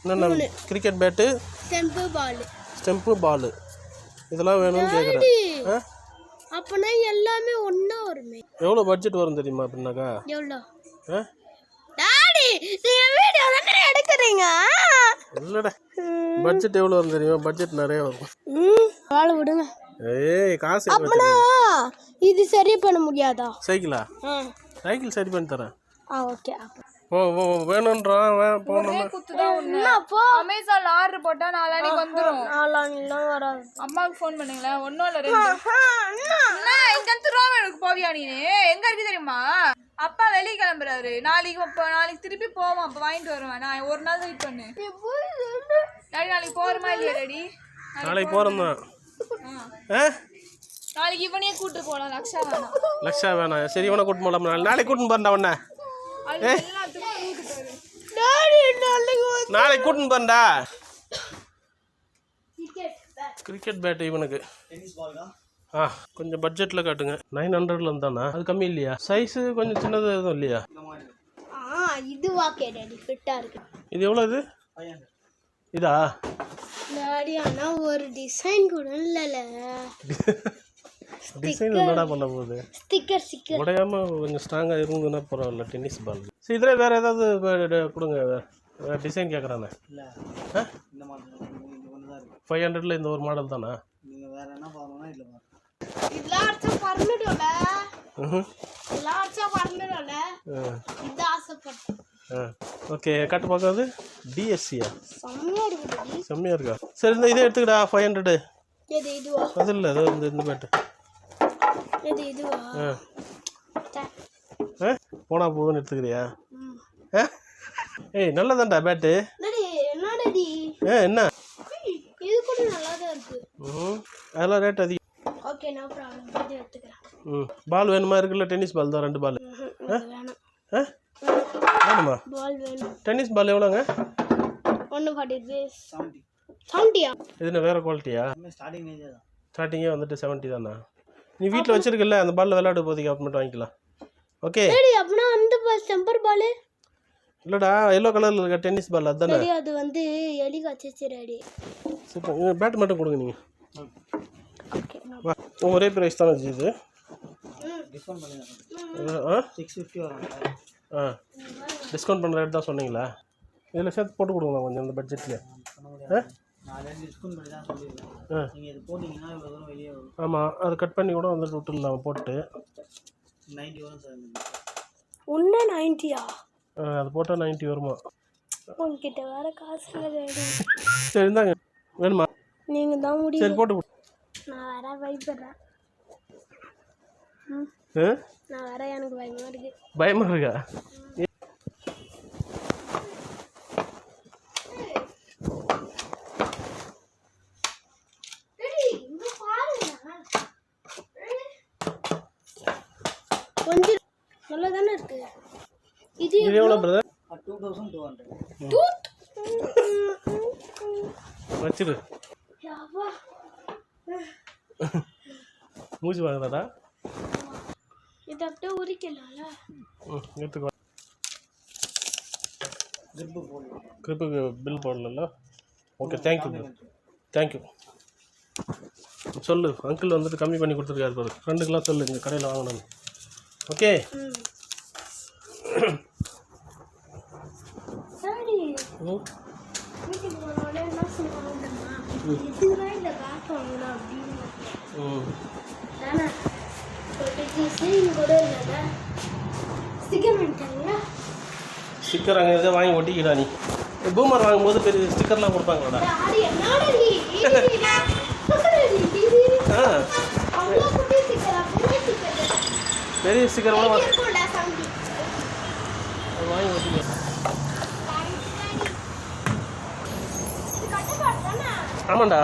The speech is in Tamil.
என்னென்ன கிரிக்கெட் பேட்டு, ஸ்டெம்பு பால் இதெல்லாம் வேணும்னு கேட்குறேன். அப்பனா எல்லாமே ஒண்ணா வருமே. எவ்வளோ பட்ஜெட் வரும் தெரியுமா? அப்படின்னாக்கா எவ்வளோ? டாடி நீங்க வீடியோ தானே எடுக்கிறீங்க? இல்லடா, பட்ஜெட் எவ்வளோ வரும் தெரியுமா? பட்ஜெட் நிறைய வரும். வாழ விடுங்க. ஏய் காசு அப்பனா இது சரி பண்ண முடியாதா? சைக்கிளா? சைக்கிள் சரி பண்ணி தரேன். ஓகே. ஓ வேணும்ன்றான் அமேசான்ல ஆர்டர் போட்டா நாளானிக்கு வந்துடும். நாளானிலாம் வராது. அம்மாவுக்கு ஃபோன் பண்ணுங்களேன். ஒன்னும் இல்லை, 2 இங்க எனக்கு போவியா நீ? எங்க இருக்கு தெரியுமா? அப்பா வெளியே கிளம்புறாரு. நாளைக்கு திருப்பி போவோம். அப்ப வாங்கிட்டு வருவேன். நான் ஒரு நாள் வெயிட் பண்ணு. டாடி நாளைக்கு போறோமா இல்லையா டாடி? நாளைக்கு போறோம் தான். நாளைக்கு இவனையே கூட்டு போலாம். லக்ஷா வேணாம். சரி இவனை கூட்டு போலாம். நாளைக்கு கூட்டின்னு போறேன்டா உன்னை. நாளைக்கு கூட்டின்னு போறேன்டா. கிரிக்கெட் பேட் இவனுக்கு. கொஞ்சம் பட்ஜெட்ல காட்டுங்க. 900ல இருந்தானா? அது கம்மி இல்லையா? சைஸ் கொஞ்சம் சின்னது எதுவும் இல்லையா? இது ஓகே டாடி, ஃபிட்டா இருக்கு. இது எவ்வளவு? இது இதா டாடி? ஆனா ஒரு டிசைன் கூட இல்லல. டிசைன் என்னடா பண்ண போகுது? ஸ்டிக்கர் உடையாம கொஞ்சம் ஸ்ட்ராங்கா இருந்ததுன்னா பரவாயில்ல. Tennis ball. சரி இதுல வேற ஏதாவது கொடுங்க. வேற டிசைன் கேட்குறானே. 500ல இந்த ஒரு மாடல் தானா? வேற என்ன பாக்கணும்னா இல்ல பாரு. இதெல்லாம் அர்ச்சா பர்மனன்ட்ல. இதெல்லாம் அர்ச்சா பர்மனன்ட்ல. இது ஆசைப்பட்டேன். ஓகே கட்டு பார்க்காது. டிஎஸ்சியா? செம்மையா இருக்கு. செம்மையா இருக்கா? சரி இந்த இதை எடுத்துக்கடா. 500. எது இதுவா? அது இல்லை, அது இந்த பேட்டு. எது இதுவா? போனா போதுன்னு எடுத்துக்கிறியா? ஏய் நல்லதான்டா பேட்டு. என்னடி என்ன இது கூட நல்லா தான் இருக்கு. அதெல்லாம் ரேட் அதிகம். Okay no problem. இது எடுத்துக்கிறேன். பால் வேணுமா? இருக்குல்ல டென்னிஸ் பால் தான். 2 பால் வேணும். வேணுமா? பால் வேணும். டென்னிஸ் பால் எவ்வளோங்க? 140 70. இது வேற குவாலிட்டியா? ஸ்டார்டிங்கே வந்துட்டு 70 தானா? நீ வீட்டில் வச்சிருக்கல அந்த பாலில் விளையாட போதிக்கு அப்புறமேட்டு வாங்கிக்கலாம். ஓகே அப்படின்னா அந்த ஸ்டெம்பர் பால் இல்லைடா, எல்லோ கலரில் இருக்க டென்னிஸ் பால் அதுதானே? அது வந்து எலி கச்சிச்சு ரெடி. சூப்பர். பேட் மட்டும் கொடுங்க நீங்கள். ஓகே ஒரே ப்ரைஸ் தான் வச்சு இது. டிஸ்கவுண்ட் பண்ணுங்க. 650 வரும். டிஸ்கவுண்ட் பண்ணுற ரேட் தான் சொன்னீங்களா? இதில் சேர்த்து போட்டு கொடுங்களா கொஞ்சம் இந்த பட்ஜெட்லேயே? நான் டிஸ்கவுண்ட் பண்ணி தான் சொல்லிடுறேன். நீங்கள் இது போட்டிங்கன்னா இவ்வளோ தூரம் வெளியே வரும். ஆமாம், அது கட் பண்ணி கூட வந்துட்டு விட்டுடலாம் போட்டு. 90 வரும் சார். ஒன்று 90யா? அது போட்டால் 90 வருமா? உங்ககிட்ட வேற காசு இல்லை. சரி இருந்தாங்க. வேணுமா? நீங்கள் தான் முடியும். சரி போட்டு கொடு. நான் வேற பயப்படுறேன். நான் வேற எனக்கு பயமாக இருக்கு. பயமாக இருக்கா? கொஞ்சம் நல்லா தானே இருக்கு. இது எவ்வளோ பிரதர்? 2200. வச்சிரு. மூச்சு வாங்குறதா? இது அப்படியே உரிக்கலாம்ல. எடுத்துக்கோ. கிரிப்புக்கு பில் போடல. Okay thank you. சொல்லு அங்கிள் வந்துட்டு கம்மி பண்ணி கொடுத்துருக்காரு பாரு. ஃப்ரெண்டுக்கெலாம் சொல்லு இந்த கடையில் வாங்கணும். ஓகே சரி. வீட்டுக்கு போனோடனே என்ன சொல்லுவாங்கன்னா இதுதான் இந்த பேக் வாங்கணும் அப்படின்னு தானே சொல்லிட்டு கூட இல்லைல்ல. ஸ்டிக்கர் பண்ணிட்டாங்களா? ஸ்டிக்கர் அங்கே எதாவது வாங்கி ஒட்டிக்கிடா. நீ பூமர் வாங்கும்போது பெரிய ஸ்டிக்கர்லாம் கொடுப்பாங்களா? பெரிய ஸ்டிக்கர் கூட வாங்கி ஒட்டிக்க. ஆமாண்டா.